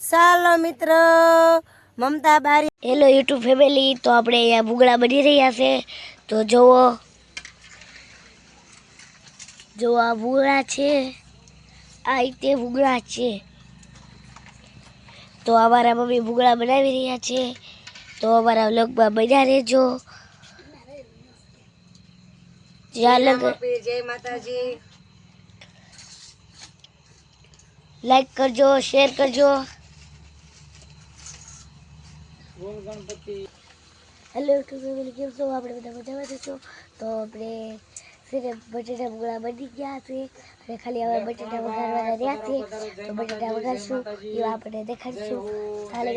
ચાલો મિત્ર મમતા બારી હેલો યુટ્યુબ ફેમિલી તો આપણે અહીંયા ભૂગળા બની રહ્યા છે તો જો આ ભૂગળા છે આ રીતે ભૂગળા છે તો અમારા મમ્મી ભૂગળા બનાવી રહ્યા છે તો અમારા વ્લોગમાં બન્યા રહેજો જય માતાજી લાઈક કરજો શેર કરજો હેલો યુટ્યુબ ફેમિલી કેમ છો આપણે બધા મજામાં છો તો આપણે સિર્ફ બટેટા ભૂગળા બની ગયા છે અને ખાલી હવે બટેટા વઘારવાના રહ્યા છે તો બટેટા વઘારશું એ આપણે દેખાડીશું ચાલે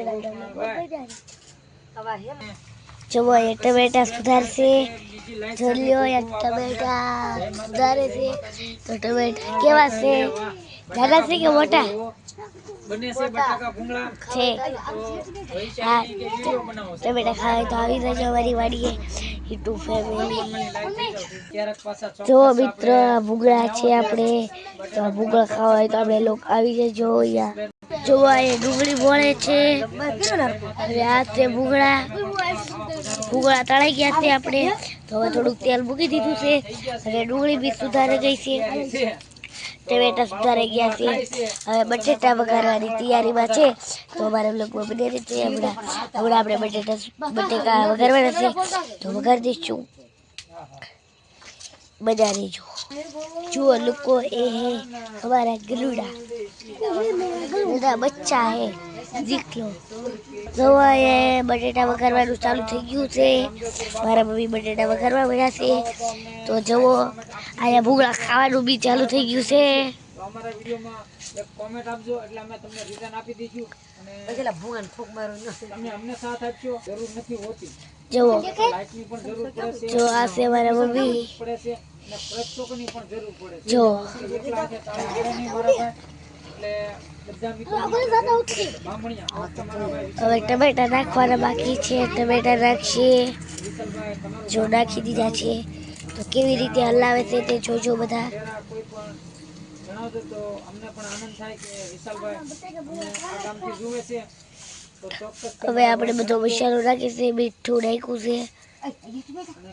જુઓ એ ટમેટા સુધારશે જોલ્યો એક ટમેટા સુધારે છે તો ટમેટા કેવા છે નાના છે કે મોટા છે હા ટમેટા ખાય તો આવી જજો અમારી વાડીએ યુટ્યુબ ફેમિલી જો મિત્ર ભૂગળા છે આપણે તો ભૂગળા ખાવા હોય તો આપણે લોકો આવી જજો અહીંયા જોવા એ ડુંગળી બોળે છે હવે આ છે ભૂગળા તળાઈ ગયા છે આપણે તો હવે થોડુંક તેલ મૂકી દીધું છે અને ડુંગળી બી સુધારે ગઈ છે ટમેટા સુધારે ગયા છે હવે બટેટા વઘારવાની તૈયારીમાં છે તો અમારા લોકોમાં બની રહી છે હમણાં આપણે બટેકા વઘારવાના છે તો વઘારી દઈશું બધા રહીજો જુઓ લોકો એ હે हमारा गरुड़ा બધા બચ્ચા હે દીકરો જોવા એ બટેટા વઘારવાનું ચાલુ થઈ ગયું છે મારા મમ્મી બટેટા વઘારવા મળ્યા છે તો જુઓ અહીંયા ભૂગળા ખાવાનું બી ચાલુ થઈ ગયું છે અમારા વિડિયોમાં એક કોમેન્ટ આપજો એટલે અમે તમને રિટર્ન આપી દઈશું અને પેલા ભૂગળાને ફૂક મારો તમે અમને સાથ આપજો જરૂર નથી હોતી જુઓ લાઈકની પણ જરૂર પડે છે જો આ છે મારા મમ્મી પડે છે અને પ્રેક્ષકોની પણ જરૂર પડે છે જો એટલા છે તાળીની મારા ભાઈ એટલે બધા મિત્રો બામણિયા તમારા ભાઈ હવે ટમેટા નાખવાના બાકી છે ટમેટા નાખીએ વિશાલભાઈ તમારું જો નાખી દીધા છે તો કેવી રીતે હલાવે છે તે જોજો બધા કોઈ પણ જણાવજો તો અમને પણ આનંદ થાય કે વિશાલભાઈ અમને આ ગામથી જુએ છે તો ચોક્કસ હવે આપણે બધો મસાલો નાખીએ છે મીઠું નાખ્યું છે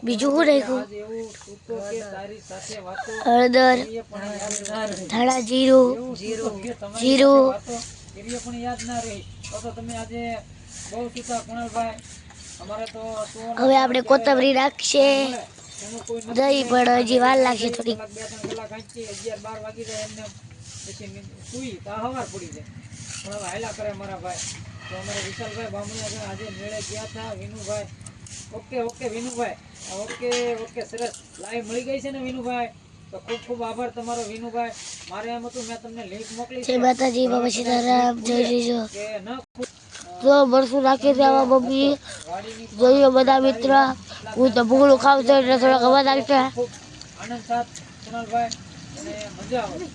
બીજું શું નાખ્યું આજ એવું સૂતો કે તારી સાથે વાતો હળદર એ પણ યાદ ધાણા જીરું જીરું એ પણ યાદ ના રહી તો તમે આજે બહુ સૂતા કુણાલભાઈ અમારે તો હવે આપણે કોથમરી નાખશે એનું કોઈ દહીં પણ હજી વાર લાગશે થોડી કલાક 2-3 કલાક આંચી 11-12 વાગી જાય એમને પછી સુઈ તો હવાર પડી જાય પણ હવે હાયલા કરે મારા ભાઈ તો અમારે વિશાલભાઈ બામણિયા આજે મેળે ગયા હતા વિનુભાઈ ઓકે વિનુભાઈ ઓકે સરસ લાઈવ મળી ગઈ છે ને વિનુભાઈ તો ખૂબ ખૂબ આભાર તમારો વિનુભાઈ મારે એમ હતું મેં તમને લિંક મોકલી જય માતાજી બાબા સીતારામ જય જય કે ન જો મરસું નાખી દે આવા મમ્મી જોઈએ બધા મિત્ર હું તો ભૂગળું ખાવ છું એટલે થોડાક અવાજ આવશે ખૂબ આનંદ સાથ કુણાલભાઈ અને મજા આવે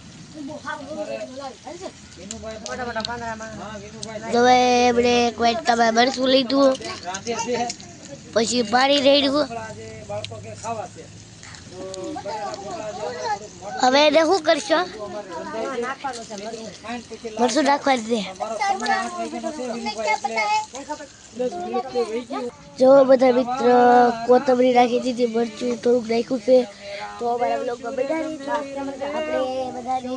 હવે એમણે એક વાટકામાં મરસું લીધું રાંધે છે પછી પાણી રેડ્યું આજે બાળકો કે ખાવા છે હવે એને શું કરશો મરસું નાખવા દે જો બધા મિત્ર કોથમરી નાખી દીધી મરચું થોડુંક નાખ્યું છે તો અમારા બ્લોગમાં બધા આપણે બધાને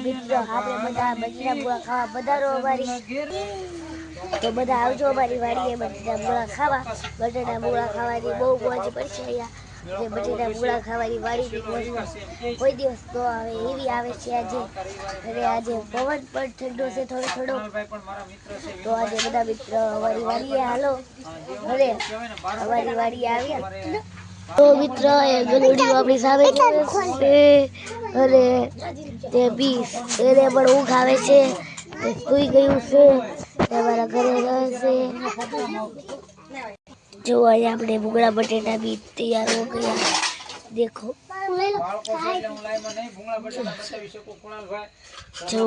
મિત્રો આપણે બધા બટેટા પૂરા ખાવા બધાનો અમારી તો બધા આવજો અમારી વાડીએ બટેટા પૂરા ખાવા બટેટા પૂરા ખાવાની બહુ મોજ પડશે અહીંયા જે બટેટા પૂરા ખાવાની વાડી કોઈ દિવસ તો આવે એવી આવે છે આજે અને આજે પવન પણ ઠંડો છે થોડો તો આજે બધા મિત્રો અમારી વાડીએ હાલો હવે અમારી વાડીએ આવ્યા તો મિત્ર એ ગલુડી આપણી સામે છે અને તે બીસ એને પણ ઊંઘ આવે છે તે સૂઈ ગયું છે તમારા ઘરે રહે છે જો અહીંયા આપણે ભૂગળા બટેટા બી તૈયાર હો ગયા દેખો જો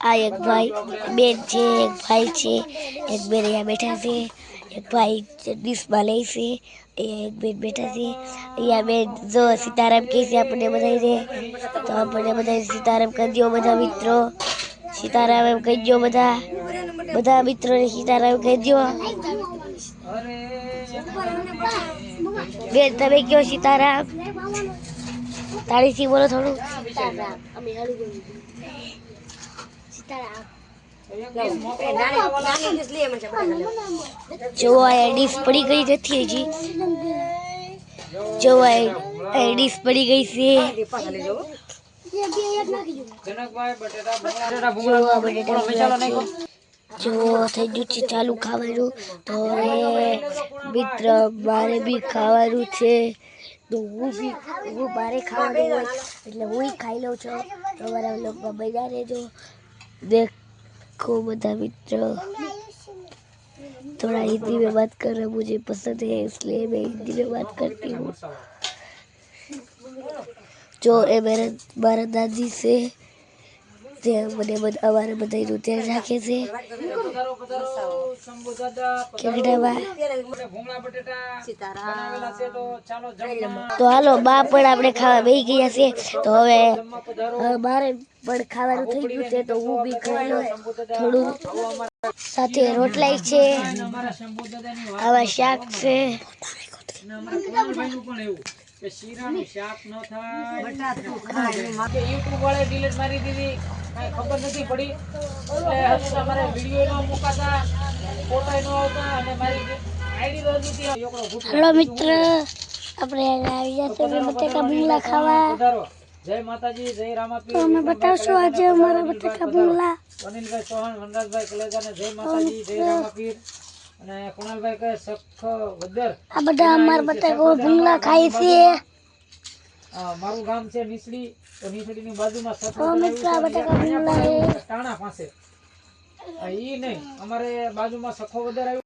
આ એક ભાઈ બેન છે એક ભાઈ છે એક બેન અહીંયા બેઠા છે એક ભાઈ ડીશમાં લે છે અહીંયા એક બેન બેઠા છે. અહીંયા બેન જો સીતારામ કહે છે આપણને બધાને, તો આપણને બધા સીતારામ કહી દો બધા મિત્રો. સીતારામ એમ કહી દો બધા મિત્રોને સીતારામ કહી દો. બેન તમે કયો સીતારામ, તાળીથી બોલો થોડું. જો આ ડીશ પડી ગઈ નથી હજી. જો આ ડીશ પડી ગઈ છે. જો થઈ ગયું છે ચાલુ ખાવાનું. તો હવે મિત્ર મારે બી ખાવાનું છે, તો હું મારે ખાવાનું હોય એટલે હું ખાઈ લઉં છું. તો મારા લોકોમાં બન્યા રહેજો. देखो बता मित्रों, थोड़ा हिंदी में बात करना मुझे पसंद है, इसलिए मैं हिंदी में बात करती हूँ. जो ये मारा दादी से મને અમારે બધાનું ધ્યાન રાખે છે. તો હાલો બા પણ આપણે ખાવા બેસી ગયા છે. તો હવે મારે પણ ખાવાનું થઈ ગયું છે, તો હું બી ખાઈ લઉં થોડું. સાથે રોટલાઈ છે, આવા શાક છે. કે શીરાનું શાક ન થાય, યુટ્યુબ વાળે ડિલીટ મારી દીધી, કાંઈ ખબર નથી પડી. એટલે હજુ અમારે વિડીયો ન મુકાતા, ફોટા ન આવતા, અને મારી આઈડી તો હતી. હેલો મિત્ર, આપણે આવી જશે બટેકા ભૂંગળા ખાવા. જય માતાજી, જય રામાપીર. તો અમે બતાવશું આજે અમારા બટેકા ભૂંગળા. અનિલભાઈ ચૌહાણ, વનરાજભાઈ કલેજાને જય માતાજી, જય રામાપીર. અને કુણાલભાઈ કહે સખ વદર. આ બધા અમારા બટેકા ભૂંગળા ખાય છે. મારું ગામ છે નીસડી, તો નીસડીની બાજુમાં સખ બટેકા ભૂંગળા ટાણા પાસે ઈ નહીં, અમારે બાજુમાં સખો વદર આવ્યું.